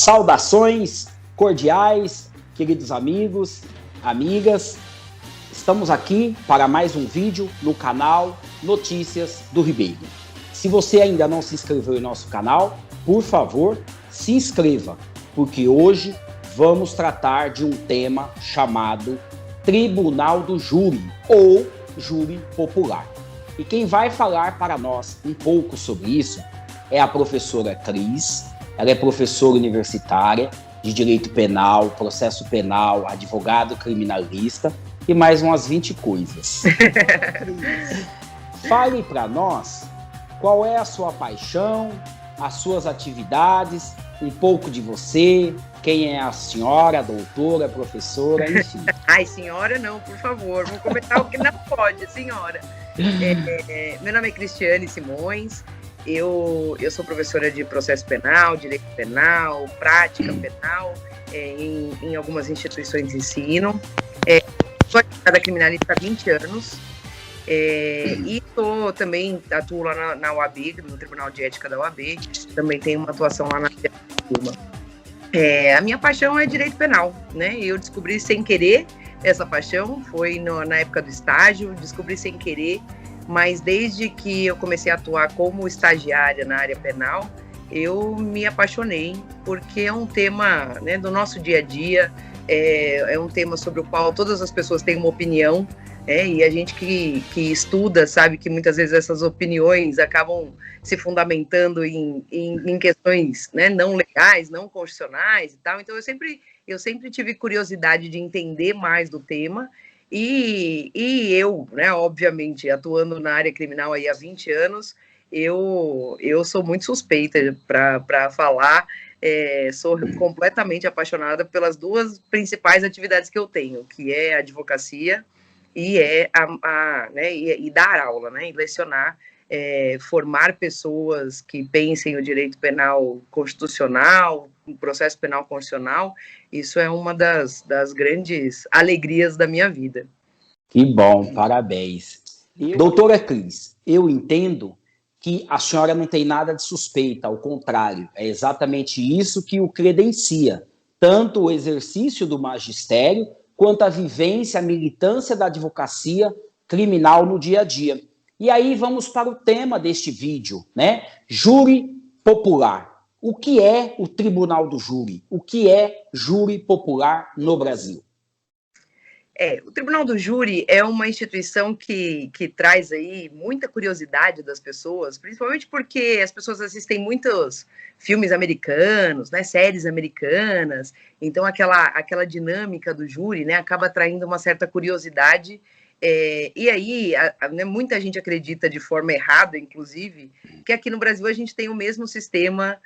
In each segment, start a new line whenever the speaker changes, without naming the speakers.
Saudações cordiais, queridos amigos, amigas. Estamos aqui para mais um vídeo no canal Notícias do Ribeiro. Se você ainda não se inscreveu em nosso canal, por favor, se inscreva, porque hoje vamos tratar de um tema chamado Tribunal do Júri ou Júri Popular. E quem vai falar para nós um pouco sobre isso é a professora Cris. Ela é professora universitária de Direito Penal, Processo Penal, advogado criminalista e mais umas 20 coisas. Fale para nós qual é a sua paixão, as suas atividades, um pouco de você, quem é a senhora, a doutora, a professora, enfim.
Ai, senhora não, por favor, vou comentar o que não pode, senhora. Meu nome é Cristiane Simões, eu sou professora de processo penal, direito penal, prática penal, em algumas instituições de ensino. Sou advogada criminalista há 20 anos e também atuo lá na UAB, no Tribunal de Ética da UAB, também tenho uma atuação lá na turma. A minha paixão é direito penal, né? Eu descobri sem querer essa paixão, foi na época do estágio, descobri sem querer, mas desde que eu comecei a atuar como estagiária na área penal, eu me apaixonei, porque é um tema, né, do nosso dia a dia, é um tema sobre o qual todas as pessoas têm uma opinião, e a gente que estuda sabe que muitas vezes essas opiniões acabam se fundamentando em questões, né, não legais, não constitucionais e tal. Então eu sempre tive curiosidade de entender mais do tema e eu, né, obviamente, atuando na área criminal aí há 20 anos, eu sou muito suspeita para falar. Sou completamente apaixonada pelas duas principais atividades que eu tenho, que é a advocacia e né, e dar aula, né, e lecionar, formar pessoas que pensem o direito penal constitucional, o processo penal constitucional. Isso é uma das grandes alegrias da minha vida.
Que bom, parabéns. Doutora Cris, eu entendo que a senhora não tem nada de suspeita, ao contrário, é exatamente isso que o credencia, tanto o exercício do magistério, quanto a vivência, a militância da advocacia criminal no dia a dia. E aí vamos para o tema deste vídeo, né? Júri popular. O que é o Tribunal do Júri? O que é júri popular no Brasil?
O Tribunal do Júri é uma instituição que traz aí muita curiosidade das pessoas, principalmente porque as pessoas assistem muitos filmes americanos, né, séries americanas, então aquela dinâmica do júri, né, acaba atraindo uma certa curiosidade. E aí, né, muita gente acredita de forma errada, inclusive, que aqui no Brasil a gente tem o mesmo sistema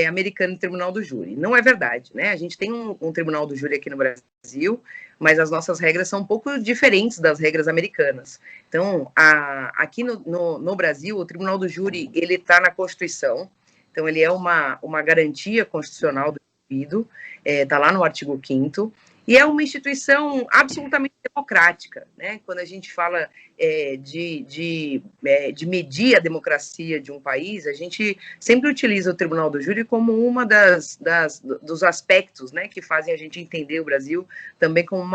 americano de Tribunal do Júri. Não é verdade, né? A gente tem um Tribunal do Júri aqui no Brasil, mas as nossas regras são um pouco diferentes das regras americanas. Então, aqui no Brasil, o Tribunal do Júri, ele está na Constituição, então ele é uma garantia constitucional do indivíduo, está lá no artigo 5º, e é uma instituição absolutamente democrática, né? Quando a gente fala de medir a democracia de um país, a gente sempre utiliza o Tribunal do Júri como uma dos aspectos, né, que fazem a gente entender o Brasil também como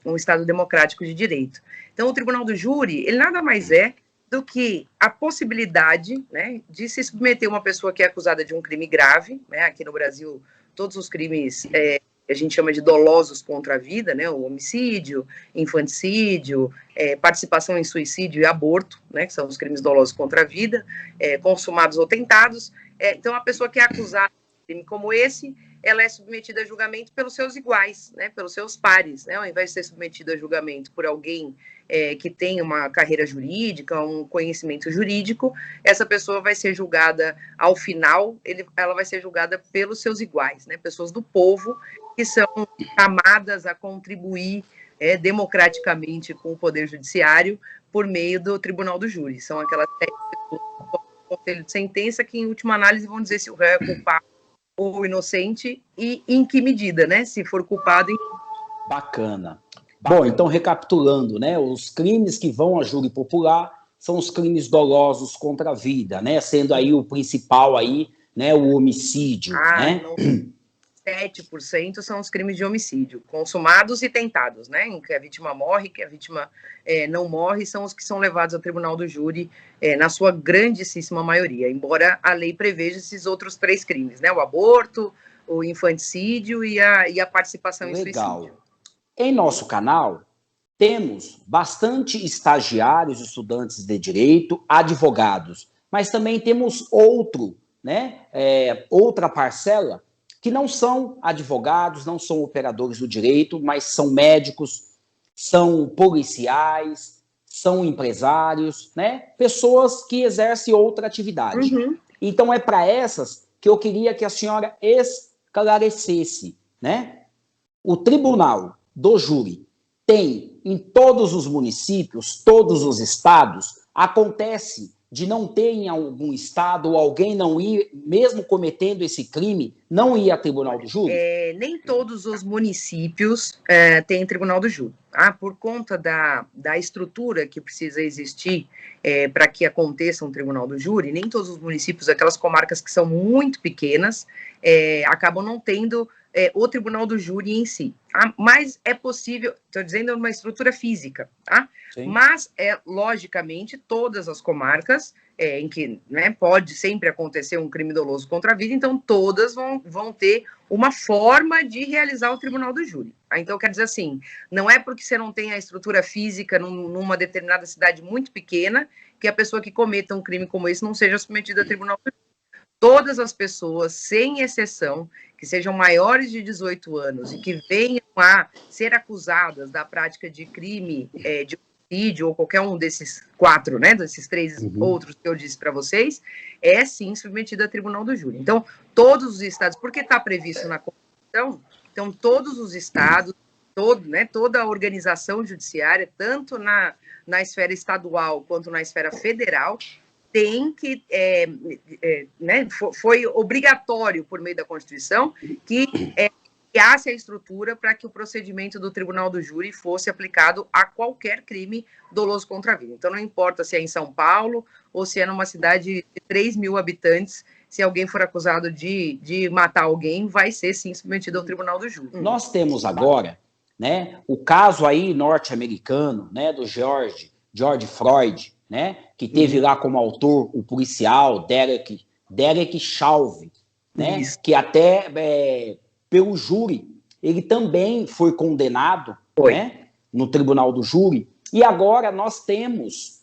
um Estado democrático de direito. Então, o Tribunal do Júri, ele nada mais é do que a possibilidade, né, de se submeter uma pessoa que é acusada de um crime grave, né? Aqui no Brasil, todos os crimes a gente chama de dolosos contra a vida, né, o homicídio, infanticídio, participação em suicídio e aborto, né, que são os crimes dolosos contra a vida, consumados ou tentados. Então, a pessoa que é acusada de um crime como esse, ela é submetida a julgamento pelos seus iguais, né, pelos seus pares, né, ao invés de ser submetida a julgamento por alguém que tem uma carreira jurídica, um conhecimento jurídico, essa pessoa vai ser julgada, ao final, ela vai ser julgada pelos seus iguais, né, pessoas do povo, que são chamadas a contribuir democraticamente com o Poder Judiciário por meio do Tribunal do Júri. São aquelas pessoas do conselho de sentença que, em última análise, vão dizer se o réu é culpado ou inocente e em que medida, né? Se for culpado...
Bacana. Bom, então, recapitulando, né? Os crimes que vão a júri popular são os crimes dolosos contra a vida, né? Sendo aí o principal aí né, o homicídio, né?
Não, 7% são os crimes de homicídio, consumados e tentados, né? Em que a vítima morre, que a vítima não morre, são os que são levados ao tribunal do júri, na sua grandíssima maioria, embora a lei preveja esses outros 3 crimes, né? O aborto, o infanticídio e a participação em suicídio.
Em nosso canal, temos bastante estagiários, estudantes de direito, advogados, mas também temos outra parcela que não são advogados, não são operadores do direito, mas são médicos, são policiais, são empresários, né? Pessoas que exercem outra atividade.
Uhum.
Então, é para essas que eu queria que a senhora esclarecesse, né? O Tribunal do Júri tem em todos os municípios, todos os estados, acontece de não ter em algum estado ou alguém não ir, mesmo cometendo esse crime, não ir a tribunal do júri?
Nem todos os municípios têm tribunal do júri. Por conta da estrutura que precisa existir para que aconteça um tribunal do júri, nem todos os municípios, aquelas comarcas que são muito pequenas, acabam não tendo o tribunal do júri em si. Mas é possível, estou dizendo uma estrutura física, tá? Mas, logicamente, todas as comarcas em que, né, pode sempre acontecer um crime doloso contra a vida, então todas vão ter uma forma de realizar o tribunal do júri. Então, quer dizer assim, não é porque você não tem a estrutura física numa determinada cidade muito pequena que a pessoa que cometa um crime como esse não seja submetida a tribunal do júri. Todas as pessoas, sem exceção, que sejam maiores de 18 anos e que venham a ser acusadas da prática de crime de homicídio ou qualquer um desses 4, né, desses 3 outros que eu disse para vocês, é sim submetida a tribunal do júri. Então, todos os estados, porque está previsto na Constituição, então todos os estados, toda a organização judiciária, tanto na esfera estadual quanto na esfera federal, tem que, foi obrigatório, por meio da Constituição, que criasse a estrutura para que o procedimento do Tribunal do Júri fosse aplicado a qualquer crime doloso contra a vida. Então, não importa se é em São Paulo ou se é numa cidade de 3 mil habitantes, se alguém for acusado de matar alguém, vai ser, sim, submetido ao Tribunal do Júri.
Nós temos agora, né, o caso aí norte-americano, né, do George Floyd, né, que teve lá como autor o policial Derek Chauvin, né, que até pelo júri ele também foi condenado, né, no tribunal do júri. E agora nós temos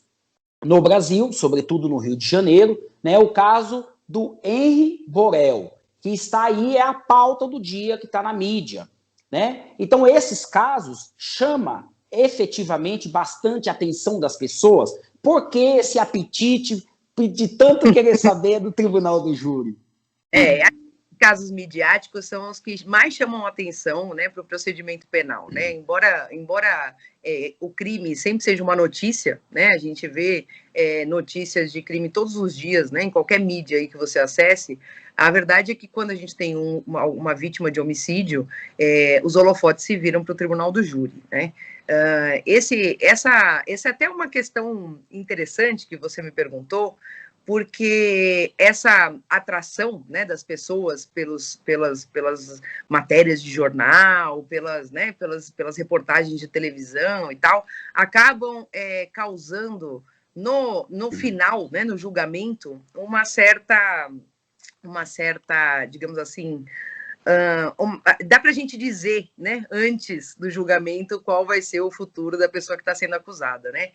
no Brasil, sobretudo no Rio de Janeiro, né, o caso do Henri Borel, que está aí, é a pauta do dia que está na mídia, né? Então esses casos chamam efetivamente bastante a atenção das pessoas. Por que esse apetite de tanto querer saber do tribunal do júri?
Casos midiáticos são os que mais chamam a atenção, né, para o procedimento penal, né? Embora o crime sempre seja uma notícia, né? A gente vê notícias de crime todos os dias, né? Em qualquer mídia aí que você acesse. A verdade é que quando a gente tem uma vítima de homicídio, os holofotes se viram para o tribunal do júri, né? Essa é até uma questão interessante que você me perguntou, porque essa atração, né, das pessoas pelas matérias de jornal, pelas reportagens de televisão e tal, acabam causando no final, né, no julgamento, uma certa, digamos assim, dá para a gente dizer, né, antes do julgamento, qual vai ser o futuro da pessoa que está sendo acusada, né?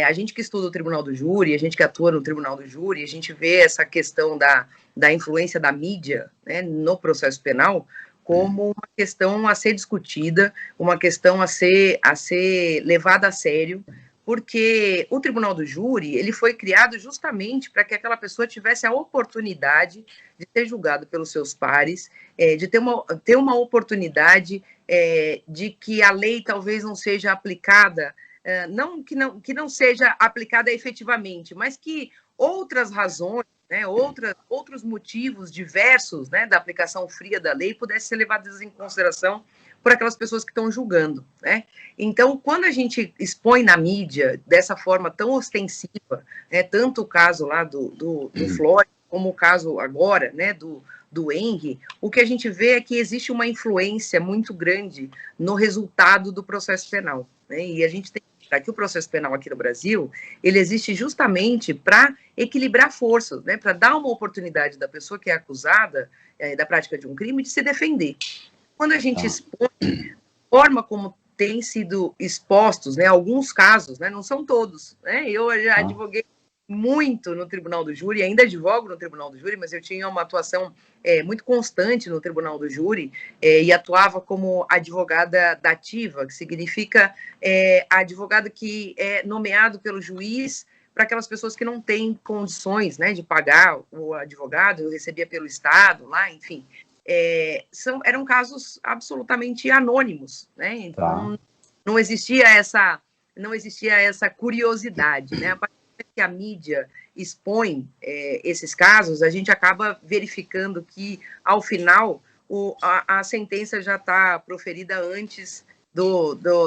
A gente que estuda o tribunal do júri, a gente que atua no tribunal do júri, a gente vê essa questão da influência da mídia, né, no processo penal como uma questão a ser discutida, uma questão a ser levada a sério, porque o tribunal do júri, ele foi criado justamente para que aquela pessoa tivesse a oportunidade de ser julgado pelos seus pares, de ter uma oportunidade de que a lei talvez não seja aplicada, que não seja aplicada efetivamente, mas que outras razões, né, outros motivos diversos, né, da aplicação fria da lei pudessem ser levados em consideração por aquelas pessoas que estão julgando, né? Então, quando a gente expõe na mídia dessa forma tão ostensiva, né, tanto o caso lá do Floyd, como o caso agora, né, do Henry, o que a gente vê é que existe uma influência muito grande no resultado do processo penal, né? E a gente tem que lembrar que o processo penal aqui no Brasil, ele existe justamente para equilibrar forças, né, para dar uma oportunidade da pessoa que é acusada da prática de um crime de se defender. Quando a gente expõe a forma como tem sido expostos, né, alguns casos, né, não são todos, né? Eu já advoguei muito no Tribunal do Júri, ainda advogo no Tribunal do Júri, mas eu tinha uma atuação muito constante no Tribunal do Júri e atuava como advogada dativa, que significa a advogada que é nomeado pelo juiz para aquelas pessoas que não têm condições, né, de pagar o advogado, eu recebia pelo Estado, lá, enfim. Eram casos absolutamente anônimos, né? Então, não existia essa curiosidade, né? A partir do momento que a mídia expõe esses casos, a gente acaba verificando que, ao final, a sentença já está proferida antes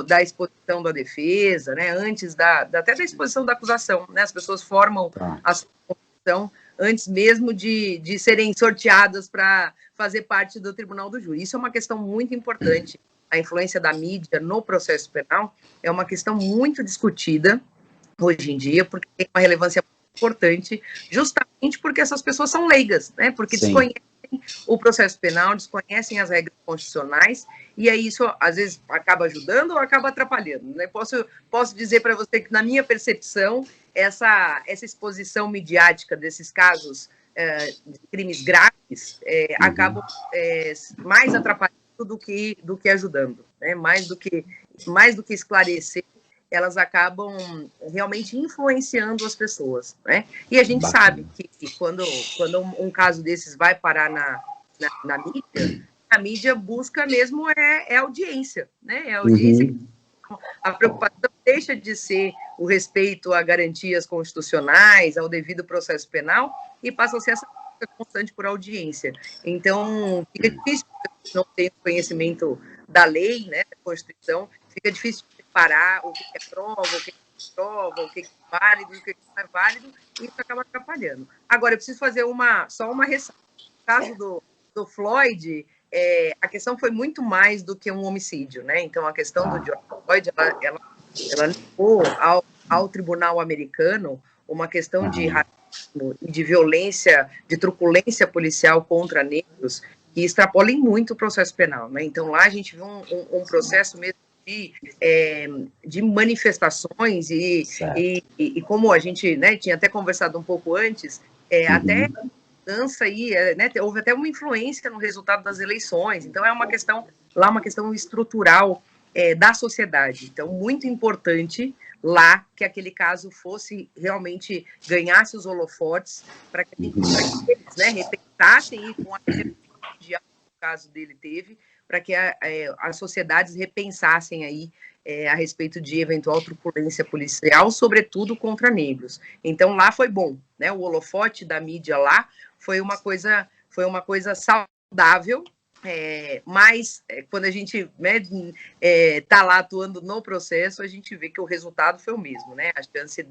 da exposição da defesa, né? Antes até da exposição da acusação, né? As pessoas formam a sua posição antes mesmo de serem sorteadas para fazer parte do Tribunal do Júri. Isso é uma questão muito importante. A influência da mídia no processo penal é uma questão muito discutida hoje em dia, porque tem uma relevância importante, justamente porque essas pessoas são leigas, né? Porque desconhecem o processo penal, desconhecem as regras constitucionais, e aí isso, às vezes, acaba ajudando ou acaba atrapalhando, né? Posso dizer para você que, na minha percepção, essa exposição midiática desses casos de crimes graves acabam mais atrapalhando do que ajudando, né? Mais do que esclarecer, elas acabam realmente influenciando as pessoas, né? E a gente sabe que quando um caso desses vai parar na mídia, a mídia busca mesmo audiência, né? É audiência. A preocupação deixa de ser o respeito a garantias constitucionais, ao devido processo penal, e passa a ser essa busca constante por audiência. Então, fica difícil, se não tem conhecimento da lei, né, da Constituição, fica difícil separar o que é prova, o que é prova, o que é válido, o que não é válido, e isso acaba atrapalhando. Agora, eu preciso fazer só uma ressalva. No caso do Floyd, a questão foi muito mais do que um homicídio, né? Então, a questão do George Floyd, ela levou ao tribunal americano uma questão de racismo e de violência, de truculência policial contra negros, que extrapolem muito o processo penal, né? Então, lá a gente viu um processo mesmo de manifestações e como a gente, né, tinha até conversado um pouco antes, até mudança aí, né, houve até uma influência no resultado das eleições. Então é uma questão estrutural da sociedade. Então, muito importante lá que aquele caso fosse realmente ganhasse os holofotes para que eles, né, repensassem com a mundial que o caso dele teve, para que as sociedades repensassem aí a respeito de eventual truculência policial, sobretudo contra negros. Então, lá foi bom, né? O holofote da mídia lá foi uma coisa saudável, mas quando a gente está lá atuando no processo, a gente vê que o resultado foi o mesmo, né? A chance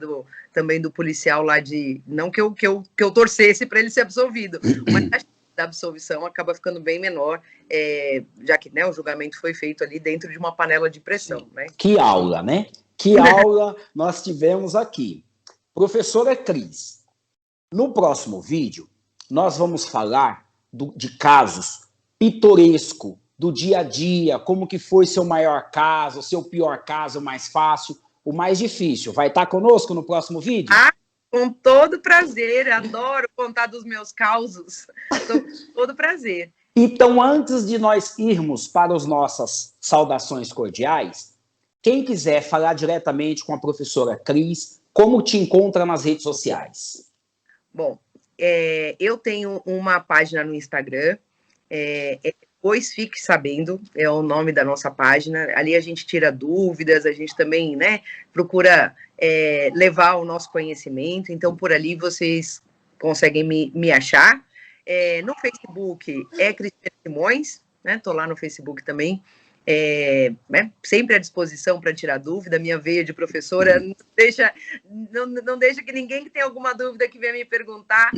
também do policial lá não que eu torcesse para ele ser absolvido, mas a chance da absolvição acaba ficando bem menor, já que, né, o julgamento foi feito ali dentro de uma panela de pressão, né?
Que aula, né? Que aula nós tivemos aqui. Professora Cris, no próximo vídeo, nós vamos falar de casos pitoresco, do dia a dia, como que foi seu maior caso, seu pior caso, o mais fácil, o mais difícil. Vai estar conosco no próximo vídeo?
Com todo prazer, adoro contar dos meus causos, com todo prazer.
Então, antes de nós irmos para as nossas saudações cordiais, quem quiser falar diretamente com a professora Cris, como te encontra nas redes sociais?
Bom, eu tenho uma página no Instagram, Depois Fique Sabendo, é o nome da nossa página. Ali a gente tira dúvidas, a gente também, né, procura levar o nosso conhecimento. Então, por ali vocês conseguem me achar. No Facebook é Cristiane Simões, né? Estou lá no Facebook também. Né, sempre à disposição para tirar dúvida, minha veia de professora não deixa que ninguém que tem alguma dúvida que venha me perguntar,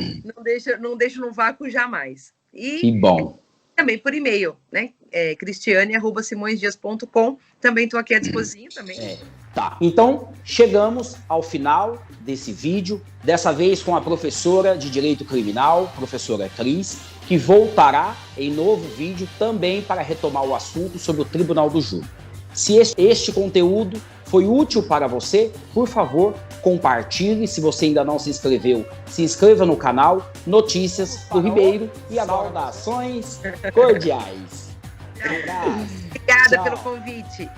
não deixo no vácuo jamais. E
que bom.
Também por e-mail, né? cristiane@simõesdias.com. Também estou aqui à disposição também.
Tá. Então, chegamos ao final desse vídeo, dessa vez com a professora de Direito Criminal, professora Cris, que voltará em novo vídeo também para retomar o assunto sobre o Tribunal do Júri. Se este conteúdo foi útil para você, por favor, compartilhe. Se você ainda não se inscreveu, se inscreva no canal Notícias do Ribeiro e saudações cordiais.
Obrigada pelo convite.